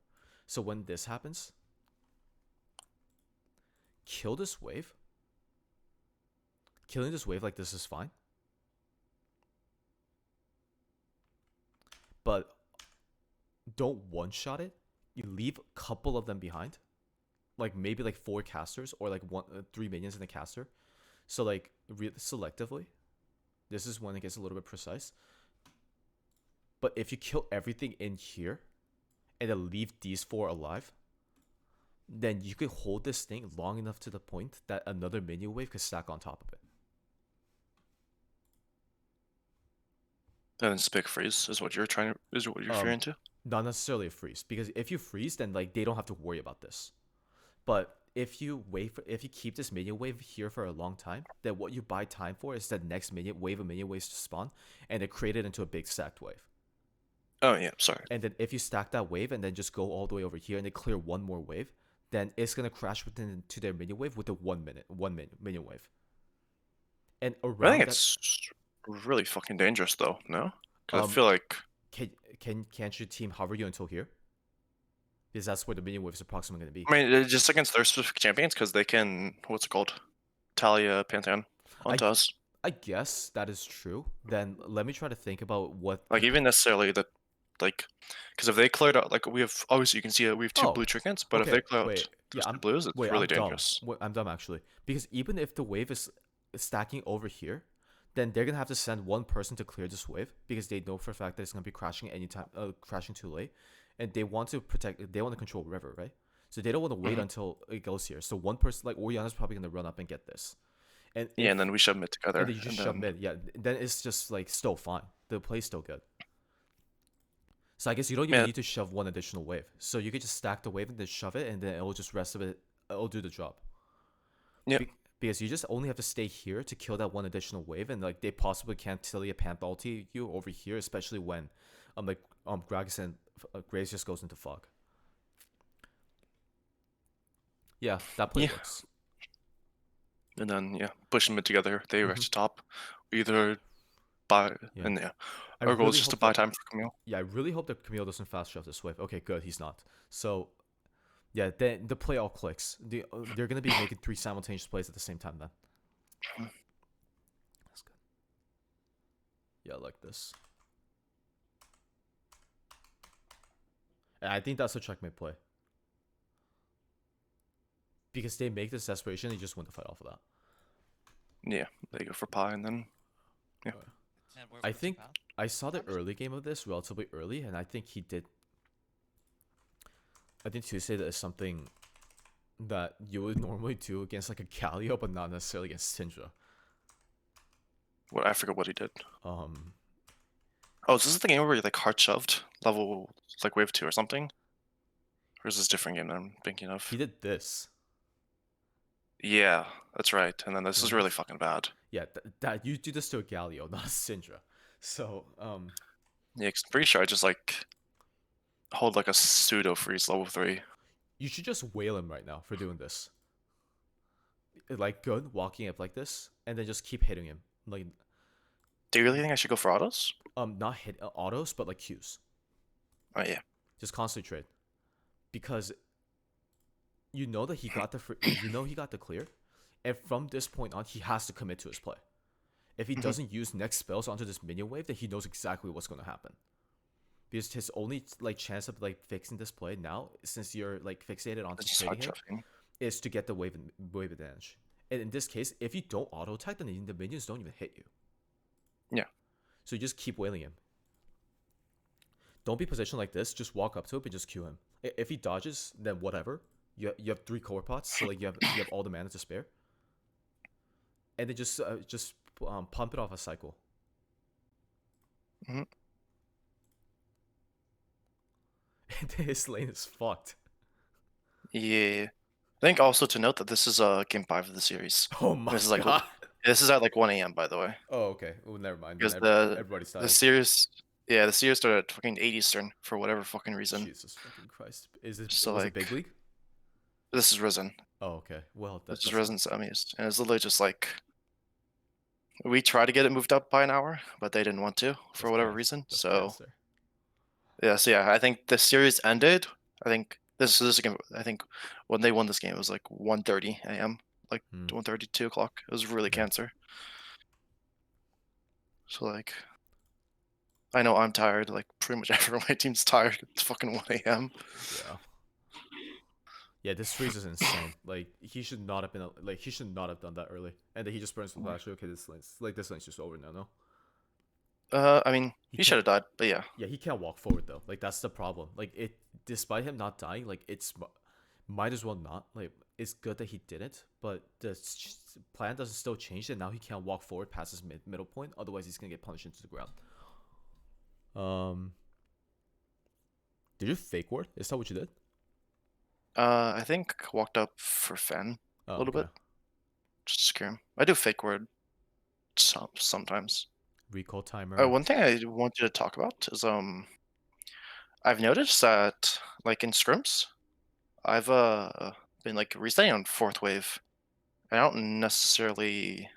So when this happens, kill this wave. Killing this wave like this is fine. But don't one-shot it. You leave a couple of them behind. Like maybe like 4 casters or like 3 minions in a caster. So like selectively. This is when it gets a little bit precise. But if you kill everything in here and then leave these 4 alive, then you could hold this thing long enough to the point that another minion wave could stack on top of it. And then Spick freeze is what you're referring to? Not necessarily a freeze, because if you freeze, then like they don't have to worry about this. But if you if you keep this minion wave here for a long time, then what you buy time for is the next wave of minion waves to spawn, and it create it into a big stacked wave. Oh yeah, sorry. And then if you stack that wave and then just go all the way over here and they clear one more wave, then it's gonna crash within to their minion wave with a 1 minute minion wave. And I around think that, it's really fucking dangerous though. No, because I um, feel like can't your team hover you until here? Because that's where the minion wave is approximately gonna be. I mean just against their specific champions because they can what's it called, Talia Pantheon onto us. I guess that is true. Then let me try to think about what. Like even necessarily the like, because if they cleared out like we have obviously you can see we have 2 blue trinkets, but if Okay, they clear out wait. Yeah, those 2 blues, it's really I'm dumb. dangerous. I'm dumb actually. Because even if the wave is stacking over here, then they're gonna have to send one person to clear this wave, because they know for a fact that it's gonna be crashing anytime, crashing too late, and they want to protect. They want to control river, right? So they don't want to wait until it goes here. So one person like Oriana's probably gonna run up and get this, And Yeah, if and then we shove mid and together, then you just and shove then mid, yeah, then it's just like still fine. The play's still good. So I guess you don't even yeah, need to shove one additional wave. So you could just stack the wave and then shove it, and then it'll just rest of it. It'll do the job. yeah, Because you just only have to stay here to kill that one additional wave, and like they possibly can't Tilia Panth ulti you over here, especially when Gragas and Graves just goes into fog. Yeah, that play yeah, works. and then yeah, push them mid together. They Hmm. rush to top. We either buy, Yeah, and yeah, I our goal is really just to hope buy that. time for Camille. Yeah, I really hope that Camille doesn't fast shove this wave. Okay, good, he's not. So yeah, then the play all clicks. They're gonna be making 3 simultaneous plays at the same time then. That's good. Yeah, I like this. And I think that's a checkmate play. Because they make this desperation, they just win the fight off of that. Yeah, they go for pie, and then yeah. I think I saw the early game of this relatively early, and I think he did. I think Tuesday that is something that you would normally do against like a Galio, but not necessarily against Syndra. What, I forget what he did. Um, Oh, is this the game where he like hard shoved level like wave 2 or something? Or is this a different game that I'm thinking of? he did this. Yeah, that's right. And then this is Remember really this? fucking bad. Yeah, that you do this to a Galio, not a Syndra. So Yeah, 'cause I'm pretty sure I just like hold like a pseudo freeze level 3. you should just wail him right now for doing this. Like good walking up like this, and then just keep hitting him. Like Do you really think I should go for autos? not hit autos, but like Qs. Oh yeah. Just concentrate, because you know that he got the he got the clear, and from this point on he has to commit to his play. If he doesn't use next spells onto this minion wave, then he knows exactly what's going to happen. Because his only like chance of like fixing this play now, since you're like fixated onto It's just trading hard him, shoving. is to get the wave advantage. And in this case, if you don't auto attack, then the minions don't even hit you. Yeah. So you just keep wailing him. Don't be positioned like this. Just walk up to him and just Q him. If he dodges, then whatever. You have 3 core pots, so like you have all the mana to spare. And then just pump it off a cycle. Mhm. His lane is fucked. Yeah. I think also to note that this is game 5 of the series. Oh my This is like god. this is at like 1 a.m. by the way. Oh, okay. Well, never mind. Because Then everybody's the tired. series, yeah, the series started at fucking 8 Eastern for whatever fucking reason. Jesus fucking Christ. Is this So was it like big league? this is Risen. Oh, okay. Well, This that's is Risen semis, and it's literally just like we tried to get it moved up by an hour, but they didn't want to for whatever reason. That's So cancer. yeah, so yeah, I think the series ended. I think this is again. I think when they won this game, it was like 1:30 a.m. Like Hmm. 1:30, 2 o'clock. It was really Yeah. cancer. So like, I know I'm tired. Like pretty much everyone on my team's tired. It's fucking 1 a.m. Yeah. Yeah, this freeze is insane. Like he should not have been like he should not have done that early. And then he just burns the flash. Okay, this lane's just over now. No. I mean, he should have died, but yeah. Yeah, he can't walk forward though. Like that's the problem. Like it, despite him not dying, like it's might as well not. Like it's good that he didn't, but the plan doesn't still change, and now he can't walk forward past his middle point. Otherwise, he's gonna get punished into the ground. Did you fake ward? Is that what you did? I think walked up for Fen a little bit, just to scare him. I do fake word sometimes. Recall timer. One thing I wanted to talk about is I've noticed that like in scrims, I've been like resetting on 4th wave. I don't necessarily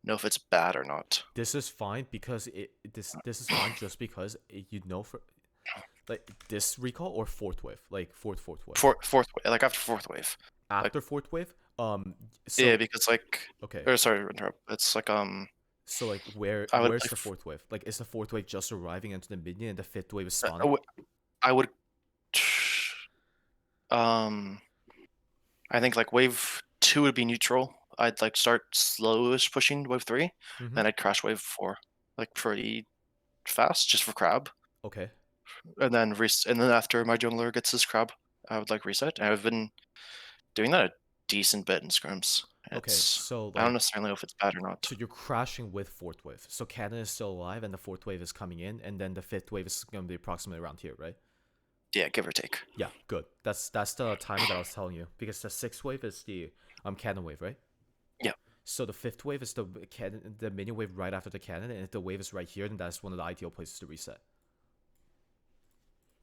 know if it's bad or not. This is fine because this is fine just because you know for like this recall or fourth wave, like fourth wave. Fourth wave, like after 4th wave. After like, fourth wave, so, yeah, because like okay. Or sorry to interrupt. It's like So like where's like, the fourth wave? Like is the fourth wave just arriving into the minion and the fifth wave is spawning? I would I think like wave 2 would be neutral. I'd like start slowish pushing wave 3, then I'd crash wave 4, like pretty fast just for crab. Okay. And then after my jungler gets his crab, I would like reset. And I've been doing that a decent bit in scrims, Okay, It's so I don't like, necessarily know if it's bad or not. so you're crashing with fourth wave. So cannon is still alive, and the fourth wave is coming in, and then the fifth wave is going to be approximately around here, right? Yeah, give or take. Yeah, good. That's the timing that I was telling you because the sixth wave is the cannon wave, right? Yeah. So the fifth wave is the cannon, the mini wave right after the cannon, and if the wave is right here, then that's one of the ideal places to reset.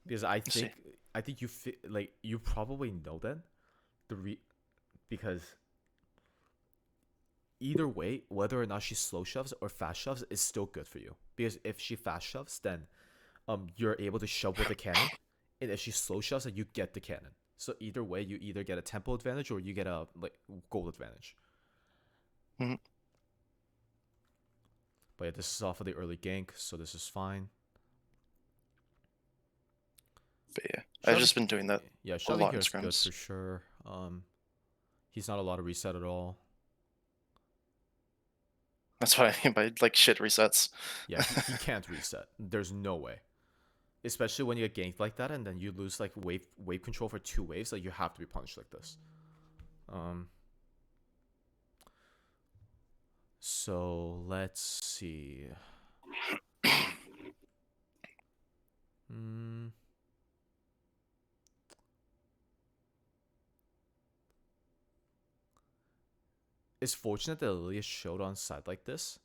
Because Let's see. I think like you probably know then the because either way, whether or not she slow shoves or fast shoves is still good for you. Because if she fast shoves, then you're able to shove with the cannon, and if she slow shoves, then you get the cannon. So either way, you either get a tempo advantage or you get a like gold advantage. Hmm. But yeah, this is off of the early gank, so this is fine. But yeah, I've Shoving, just been doing that yeah, a shoving lot here in is good scrims. for sure. He's not a lot of reset at all. That's what I mean by like shit resets. Yeah, he can't reset. There's no way. Especially when you get ganked like that and then you lose like wave control for 2 waves, like you have to be punished like this. Um so let's see. Hmm. It's fortunate that Lilia showed on side like this,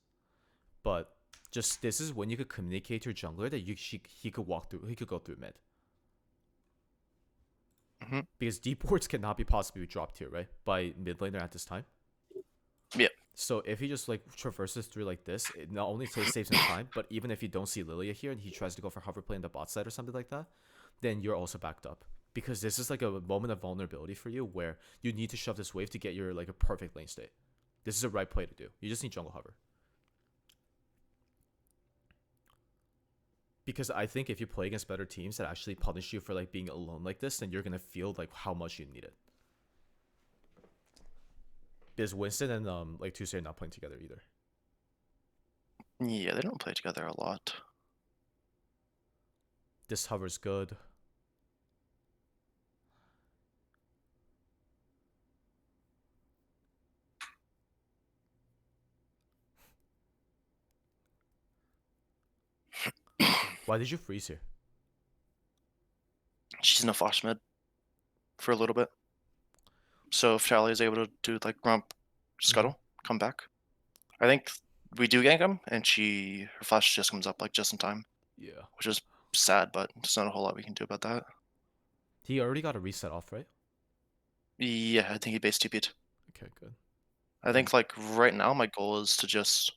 but just this is when you could communicate to your jungler that he could walk through, he could go through mid. Hmm. Because deep wards cannot be possibly dropped here, right? By mid laner at this time. Yeah. So if he just like traverses through like this, it not only saves him time, but even if you don't see Lilia here and he tries to go for hover play in the bot side or something like that, then you're also backed up. Because this is like a moment of vulnerability for you where you need to shove this wave to get your like a perfect lane state. This is the right play to do. You just need jungle hover. Because I think if you play against better teams that actually punish you for like being alone like this, then you're gonna feel like how much you need it. Because Winston and like Tuesday are not playing together either. Yeah, they don't play together a lot. This hover's good. Why did you freeze here? She's in a flash mid for a little bit. So if Charlie is able to do like rump scuttle, come back. I think we do gank him, and her flash just comes up like just in time, Yeah. which is sad, but there's not a whole lot we can do about that. He already got a reset off, right? Yeah, I think he base TP'd. Okay, good. I think like right now my goal is to just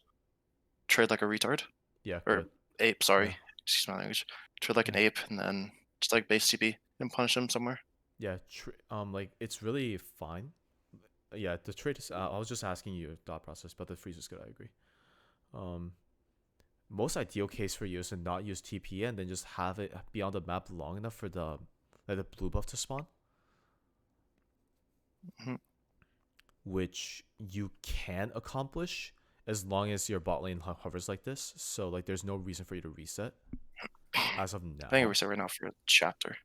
trade like a retard Yeah, or good. ape. Yeah. Sorry, excuse my language. Trade like an ape and then just like base TP and punish him somewhere. Yeah, like it's really fine. Yeah, the trade is. I was just asking you your thought process, but the freeze is good. I agree. Um, Most ideal case for you is to not use TP and then just have it be on the map long enough for the like the blue buff to spawn, Hmm. which you can accomplish as long as your bot lane hovers like this. So like, there's no reason for you to reset as of I think we now. reset right now for a chapter.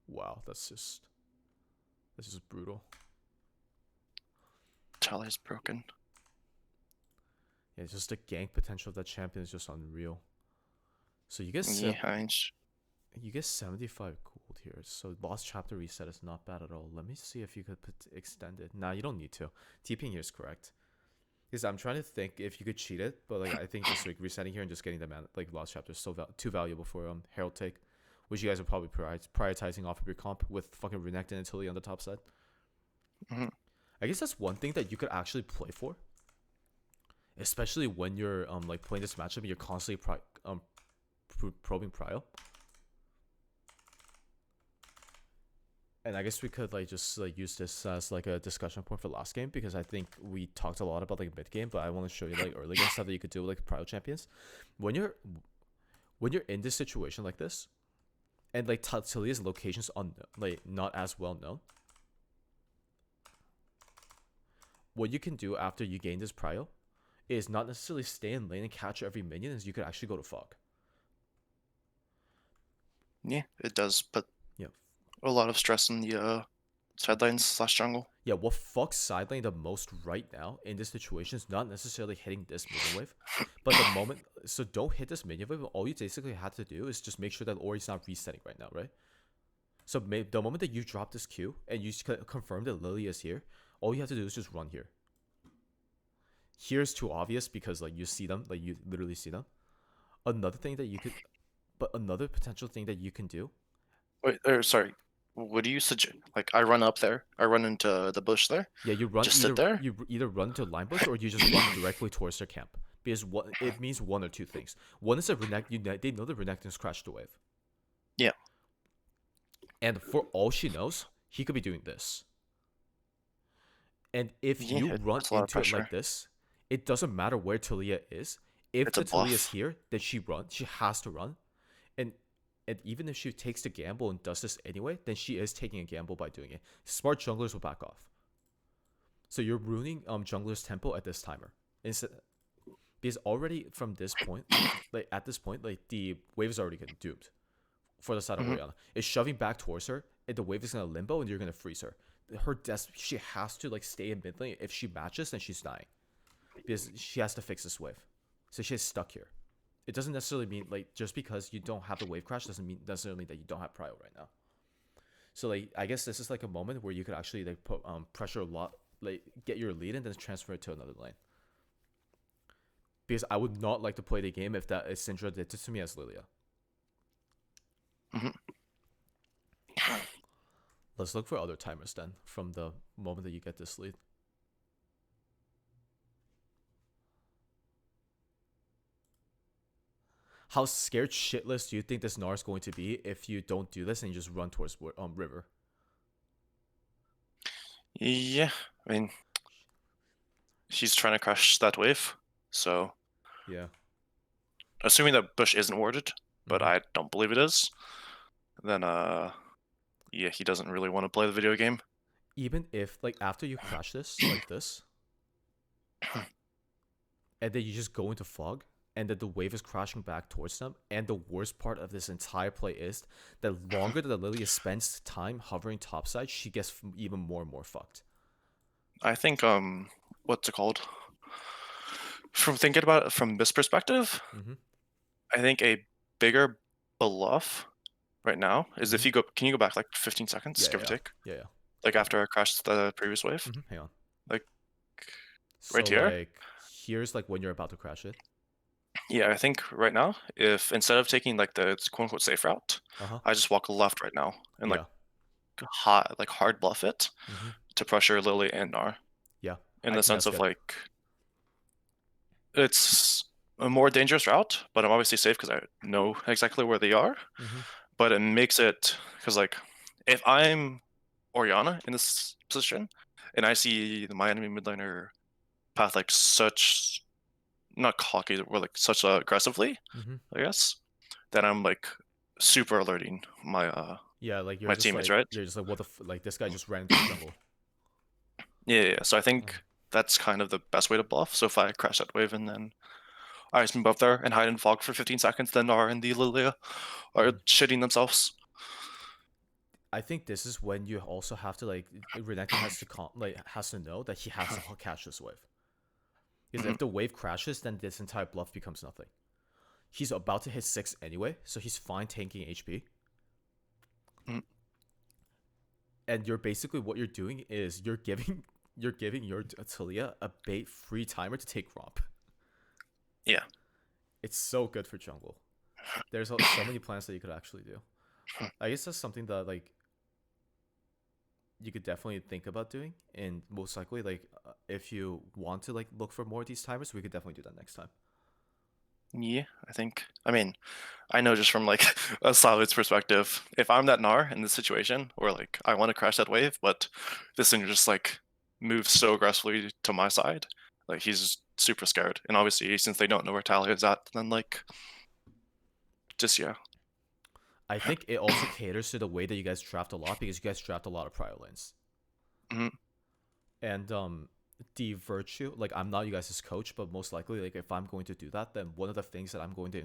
Wow, that's just brutal. Charlie's broken. Yeah, it's just the gank potential of that champion is just unreal. So Yeah, I mean, you get 75 gold here. So lost chapter reset is not bad at all. Let me see if you could extend it. Nah, you don't need to. TPing here is correct. Because I'm trying to think if you could cheat it, but like I think just like resetting here and just getting the like lost chapter is so too valuable for Herald take, which you guys are probably prioritizing off of your comp with fucking Renekton and Tilly on the top side. mhm. I guess that's one thing that you could actually play for, especially when you're like playing this matchup and you're constantly probing prio. And I guess we could like just like use this as like a discussion point for last game, because I think we talked a lot about like mid game, but I want to show you like early game stuff that you could do with like prio champions. When you're in this situation like this, and like Talia's location's like not as well known, what you can do after you gain this prio is not necessarily stay in lane and catch every minion, as you could actually go to fog. Yeah, it does put Yeah. a lot of stress in the sidelines/jungle. Yeah, what fucks side lane the most right now in this situation is not necessarily hitting this minion wave, but the moment. So don't hit this minion wave. All you basically have to do is just make sure that Ori's not resetting right now, right? So the moment that you drop this Q and you confirm that Lily is here, all you have to do is just run here. Here's too obvious because like you see them, like you literally see them. Another thing that you could, but another potential thing that you can do. Wait, sorry. What do you suggest? Like, I run up there. I run into the bush there. Yeah, you run Just sit there. you either run to line bush or you just run directly towards their camp because what it means one or two things. One is that they know the Renekton's crashed the wave, Yeah. and for all she knows, he could be doing this. And if Yeah, you run it's a lot of into it like pressure. this, it doesn't matter where Talia is. If It's a the Talia is bluff. here, then she runs. She has to run, and and even if she takes the gamble and does this anyway, then she is taking a gamble by doing it. Smart junglers will back off. So you're ruining jungler's tempo at this timer. Instead, because already from this point, like at this point, like the wave is already getting doomed for the side of Hmm. Orianna. It's shoving back towards her, and the wave is gonna limbo, and you're gonna freeze her. She has to like stay in mid lane. If she matches, then she's dying because she has to fix this wave. So she's stuck here. It doesn't necessarily mean like just because you don't have the wave crash doesn't mean necessarily mean that you don't have prio right now. So like I guess this is like a moment where you could actually like put pressure a lot, like get your lead and then transfer it to another lane. Because I would not like to play the game if that is Syndra did to me as Lilia. Hmm. Let's look for other timers then from the moment that you get this lead. How scared shitless do you think this Gnar is going to be if you don't do this and you just run towards river? Yeah, I mean, she's trying to crush that wave. So, Yeah. assuming that bush isn't warded, but Mm-hmm. I don't believe it is, then yeah, he doesn't really want to play the video game. Even if like after you crash this like this, and then you just go into fog, and then the wave is crashing back towards them. And the worst part of this entire play is that longer that Lilia spends time hovering topside, she gets even more and more fucked. I think what's it called? From thinking about it from this perspective, Mm-hmm. I think a bigger bluff right now is Mm-hmm. if you go. Can you go back like 15 seconds, Yeah, give or yeah, take? yeah, yeah. Like after I crashed the previous wave, Mm-hmm. Hang on. like So right here. like here's like when you're about to crash it. Yeah, I think right now, if instead of taking like the quote unquote safe route, Uh huh. I just walk left right now and Yeah. like hard bluff it Mm-hmm. to pressure Lily and Nar Yeah. in I the think sense that's of good. like it's a more dangerous route, but I'm obviously safe because I know exactly where they are. Mm-hmm. But it makes it because like if I'm Oriana in this position and I see my enemy mid laner path like such not cocky or like such aggressively, Mm-hmm. I guess, then I'm like super alerting Yeah, like my teammates, right? you're just like what the like this guy just ran into the jungle. Yeah. So I think Um, that's kind of the best way to bluff. So if I crash that wave and then I just move up there and hide in fog for 15 seconds, then R and the Lilia are mhm. shitting themselves. I think this is when you also have to like Renekton has to has to know that he has to catch this wave. Because Mhm. if the wave crashes, then this entire bluff becomes nothing. He's about to hit 6 anyway, so he's fine tanking HP. Mhm. And you're basically what you're doing is you're giving your Talia a bait free timer to take romp. Yeah. It's so good for jungle. There's so many plans that you could actually do. I guess that's something that like you could definitely think about doing, and most likely like if you want to like look for more of these timers, we could definitely do that next time. Yeah, I think. I mean, I know just from like a Solid's perspective, if I'm that Gnar in this situation where like I want to crash that wave, but this thing just like moves so aggressively to my side, like he's super scared. And obviously, since they don't know where Talia is at, then like just yeah. I think it also caters to the way that you guys draft a lot because you guys draft a lot of prio lanes. Mhm. And the virtue, like I'm not you guys' coach, but most likely, like if I'm going to do that, then one of the things that I'm going to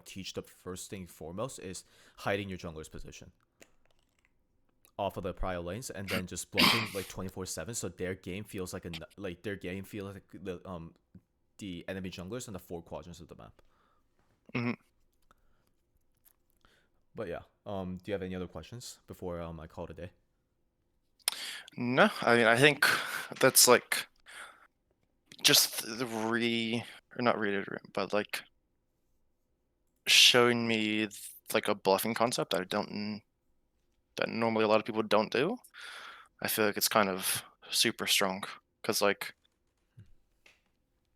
teach the first thing foremost is hiding your jungler's position off of the prior lanes, and then just bluffing like 24/7, so their game feels like their game feels like the enemy junglers in the four quadrants of the map. Hmm. But yeah, do you have any other questions before I call it a day? No, I mean I think that's like just the or not but like showing me like a bluffing concept that normally a lot of people don't do. I feel like it's kind of super strong because like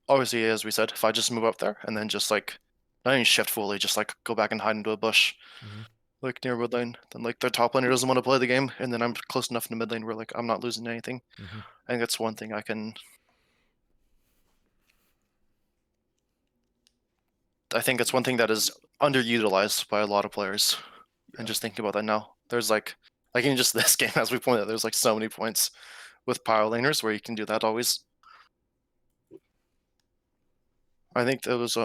obviously as we said, if I just move up there and then just like not even shift fully, just like go back and hide into a bush Mm-hmm. like near mid lane, then like their top laner doesn't want to play the game, and then I'm close enough in the mid lane where like I'm not losing anything. Mm-hmm. I think that's one thing I think it's one thing that is underutilized by a lot of players. And Yeah. just thinking about that now, there's like in just this game, as we pointed out, there's like so many points with power laners where you can do that always. I think there was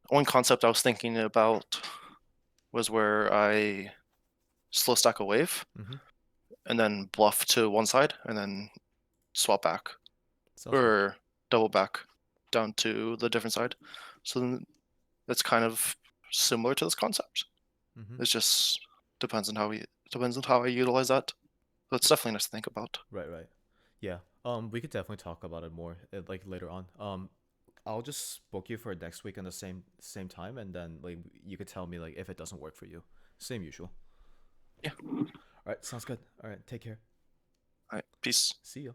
one concept I was thinking about was where I slow stack a wave Mm-hmm. and then bluff to one side and then swap back Sounds good. or double back down to the different side. So then that's kind of similar to this concept. Mm-hmm. It just depends on how I utilize that. So it's definitely nice to think about. Right, right. Yeah. We could definitely talk about it more like later on. I'll just book you for next week on the same time, and then like you could tell me like if it doesn't work for you. Same usual. Yeah. All right, sounds good. All right, take care. All right. Peace. See you.